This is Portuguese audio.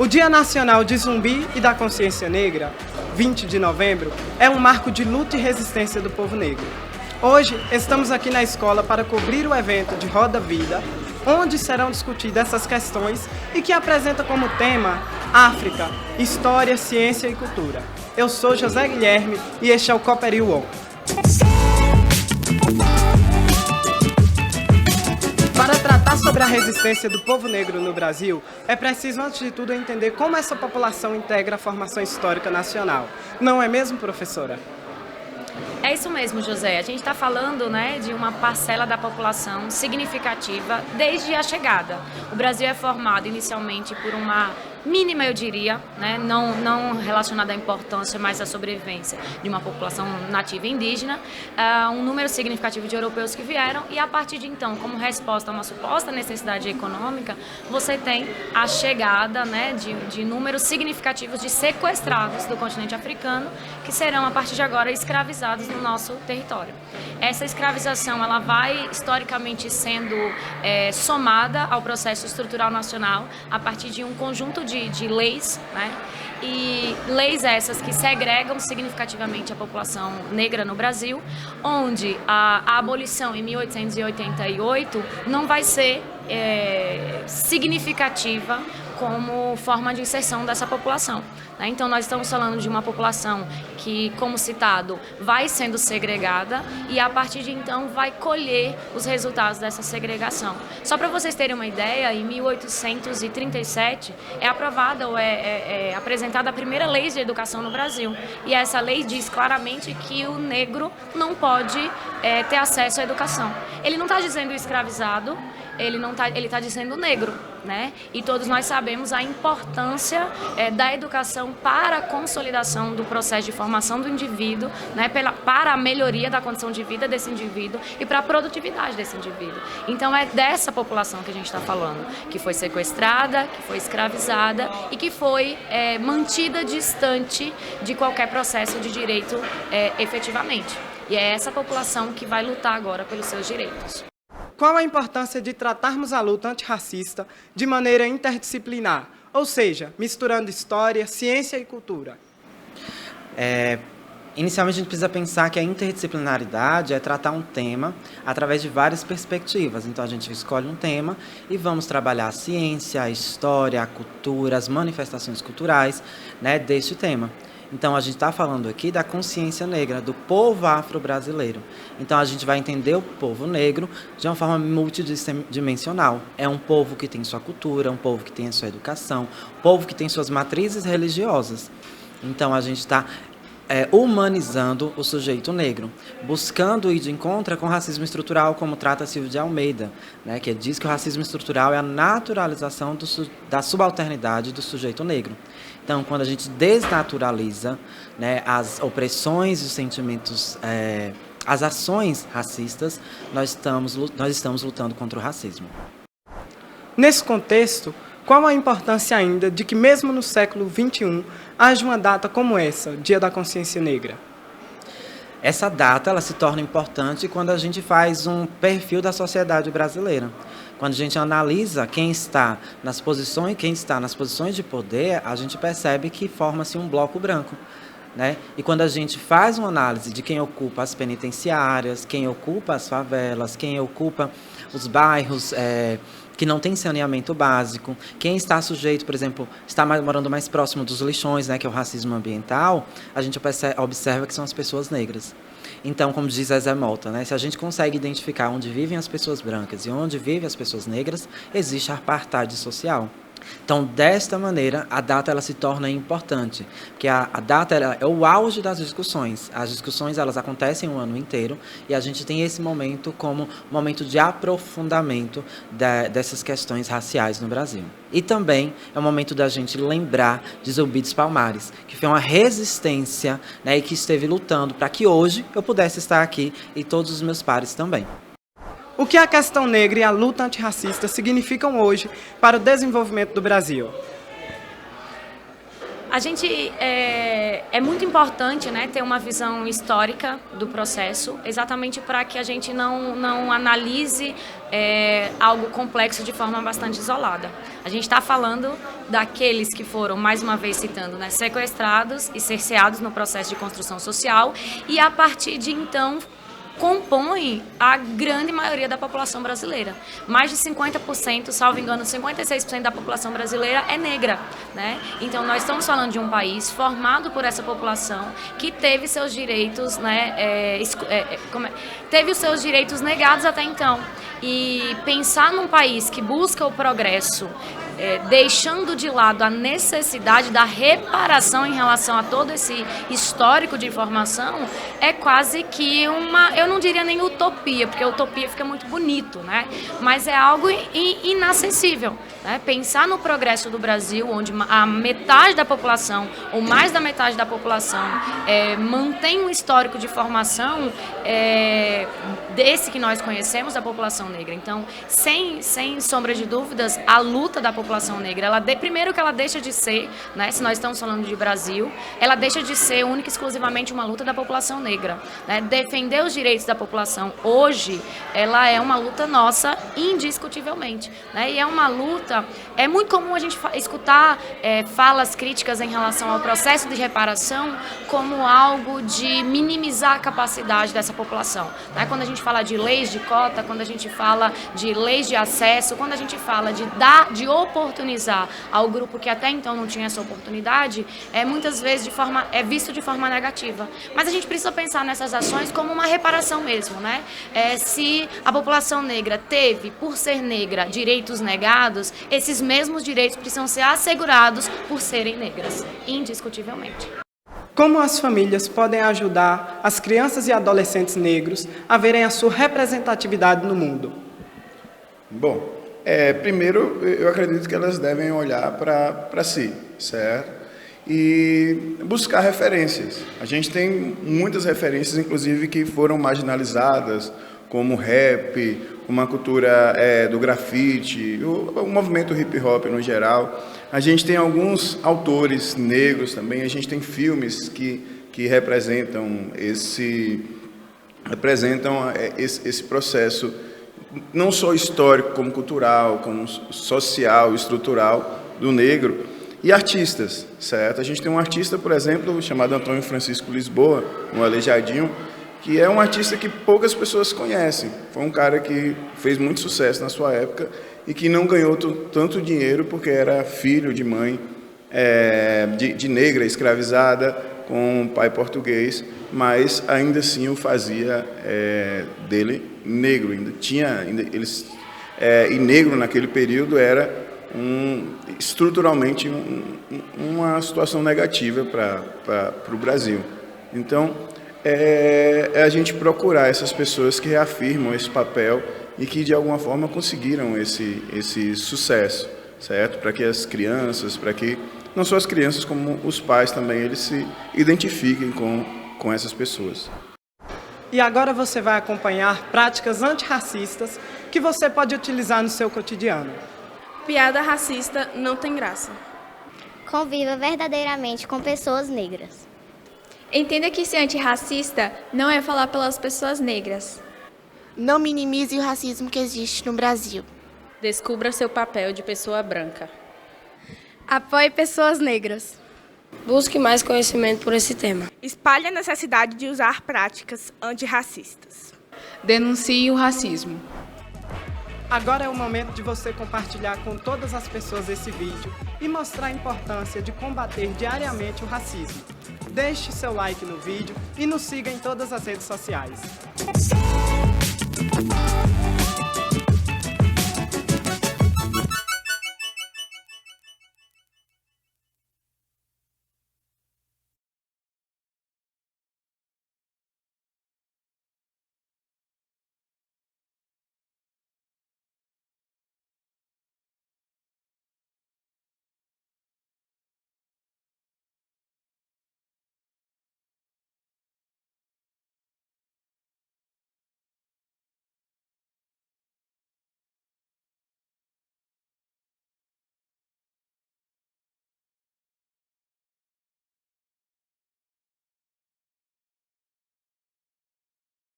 O Dia Nacional de Zumbi e da Consciência Negra, 20 de novembro, é um marco de luta e resistência do povo negro. Hoje, estamos aqui na escola para cobrir o evento de Roda Vida, onde serão discutidas essas questões e que apresenta como tema África, História, Ciência e Cultura. Eu sou José Guilherme e este é o Cooperi UOL. Para tratar sobre a resistência do povo negro no Brasil, é preciso, antes de tudo, entender como essa população integra a formação histórica nacional. Não é mesmo, professora? É isso mesmo, José. A gente está falando, de uma parcela da população significativa desde a chegada. O Brasil é formado inicialmente por uma mínima, eu diria, não relacionada à importância, mas à sobrevivência de uma população nativa indígena, um número significativo de europeus que vieram e a partir de então, como resposta a uma suposta necessidade econômica, você tem a chegada de números significativos de sequestrados do continente africano que serão a partir de agora escravizados no nosso território. Essa escravização ela vai historicamente sendo somada ao processo estrutural nacional a partir de um conjunto de leis, e leis essas que segregam significativamente a população negra no Brasil, onde a abolição em 1888 não vai ser significativa como forma de inserção dessa população. Então, nós estamos falando de uma população que, como citado, vai sendo segregada e, a partir de então, vai colher os resultados dessa segregação. Só para vocês terem uma ideia, em 1837 é aprovada ou é apresentada a primeira lei de educação no Brasil. E essa lei diz claramente que o negro não pode ter acesso à educação. Ele não está dizendo escravizado, ele está dizendo negro, E todos nós sabemos a importância da educação para a consolidação do processo de formação do indivíduo, para a melhoria da condição de vida desse indivíduo e para a produtividade desse indivíduo. Então é dessa população que a gente está falando, que foi sequestrada, que foi escravizada e que foi mantida distante de qualquer processo de direito efetivamente. E é essa população que vai lutar agora pelos seus direitos. Qual a importância de tratarmos a luta antirracista de maneira interdisciplinar, ou seja, misturando história, ciência e cultura? Inicialmente, a gente precisa pensar que a interdisciplinaridade é tratar um tema através de várias perspectivas. Então, a gente escolhe um tema e vamos trabalhar a ciência, a história, a cultura, as manifestações culturais deste tema. Então, a gente está falando aqui da consciência negra, do povo afro-brasileiro. Então, a gente vai entender o povo negro de uma forma multidimensional. É um povo que tem sua cultura, um povo que tem a sua educação, um povo que tem suas matrizes religiosas. Então, a gente está humanizando o sujeito negro, buscando ir de encontro com o racismo estrutural, como trata Silvio de Almeida, que diz que o racismo estrutural é a naturalização da subalternidade do sujeito negro. Então, quando a gente desnaturaliza as opressões e os sentimentos, as ações racistas, nós estamos lutando contra o racismo. Nesse contexto, qual a importância ainda de que, mesmo no século XXI, haja uma data como essa, Dia da Consciência Negra? Essa data ela se torna importante quando a gente faz um perfil da sociedade brasileira. Quando a gente analisa quem está nas posições de poder, a gente percebe que forma-se um bloco branco. E quando a gente faz uma análise de quem ocupa as penitenciárias, quem ocupa as favelas, quem ocupa os bairros que não tem saneamento básico, quem está sujeito, por exemplo, está morando mais próximo dos lixões, que é o racismo ambiental, a gente observa que são as pessoas negras. Então, como diz Zezé Mota, se a gente consegue identificar onde vivem as pessoas brancas e onde vivem as pessoas negras, existe a apartheid social. Então, desta maneira, a data ela se torna importante, porque a data é o auge das discussões. As discussões elas acontecem o ano inteiro e a gente tem esse momento como momento de aprofundamento dessas questões raciais no Brasil. E também é o momento da gente lembrar de Zumbi dos Palmares, que foi uma resistência e que esteve lutando para que hoje eu pudesse estar aqui e todos os meus pares também. O que a questão negra e a luta antirracista significam hoje para o desenvolvimento do Brasil? A gente é muito importante, né, ter uma visão histórica do processo, exatamente para que a gente não analise algo complexo de forma bastante isolada. A gente está falando daqueles que foram, mais uma vez citando, né, sequestrados e cerceados no processo de construção social e, a partir de então, compõe a grande maioria da população brasileira. Mais de 50%, salvo engano, 56% da população brasileira é negra, né? Então, nós estamos falando de um país formado por essa população que teve seus direitos, né, teve os seus direitos negados até então. E pensar num país que busca o progresso, deixando de lado a necessidade da reparação em relação a todo esse histórico de informação, é quase que eu não diria nem utopia, porque utopia fica muito bonito, né? Mas é algo inacessível, né? Pensar no progresso do Brasil, onde a metade da população, ou mais da metade da população, mantém um histórico de formação desse que nós conhecemos, da população negra. Então, sem sombra de dúvidas, a luta da população negra, primeiro que ela deixa de ser, né, se nós estamos falando de Brasil, ela deixa de ser única e exclusivamente uma luta da população negra, né? Defender os direitos da população hoje, ela é uma luta nossa, indiscutivelmente, né? E é uma luta, é muito comum a gente escutar falas críticas em relação ao processo de reparação como algo de minimizar a capacidade dessa população, né? Quando a gente fala de leis de cota, quando a gente fala de leis de acesso, quando a gente fala de oportunizar ao grupo que até então não tinha essa oportunidade, muitas vezes visto de forma negativa. Mas a gente precisa pensar nessas ações como uma reparação mesmo, né? Se a população negra teve, por ser negra, direitos negados, esses mesmos direitos precisam ser assegurados por serem negras, indiscutivelmente. Como as famílias podem ajudar as crianças e adolescentes negros a verem a sua representatividade no mundo? Bom, primeiro, eu acredito que elas devem olhar para si, certo? E buscar referências. A gente tem muitas referências, inclusive, que foram marginalizadas, como o rap, como a cultura do grafite, o movimento hip-hop no geral. A gente tem alguns autores negros também, a gente tem filmes que representam esse processo, não só histórico, como cultural, como social, estrutural do negro, e artistas, certo? A gente tem um artista, por exemplo, chamado Antônio Francisco Lisboa, no Aleijadinho, que é um artista que poucas pessoas conhecem. Foi um cara que fez muito sucesso na sua época e que não ganhou tanto dinheiro porque era filho de mãe de negra escravizada, com um pai português, mas ainda assim o fazia dele negro. E negro naquele período era estruturalmente uma situação negativa para o Brasil. Então, a gente procurar essas pessoas que reafirmam esse papel e que de alguma forma conseguiram esse sucesso, certo? Para que as crianças, não só as crianças, como os pais também, eles se identifiquem com essas pessoas. E agora você vai acompanhar práticas antirracistas que você pode utilizar no seu cotidiano. Piada racista não tem graça. Conviva verdadeiramente com pessoas negras. Entenda que ser antirracista não é falar pelas pessoas negras. Não minimize o racismo que existe no Brasil. Descubra seu papel de pessoa branca. Apoie pessoas negras. Busque mais conhecimento por esse tema. Espalhe a necessidade de usar práticas antirracistas. Denuncie o racismo. Agora é o momento de você compartilhar com todas as pessoas esse vídeo e mostrar a importância de combater diariamente o racismo. Deixe seu like no vídeo e nos siga em todas as redes sociais.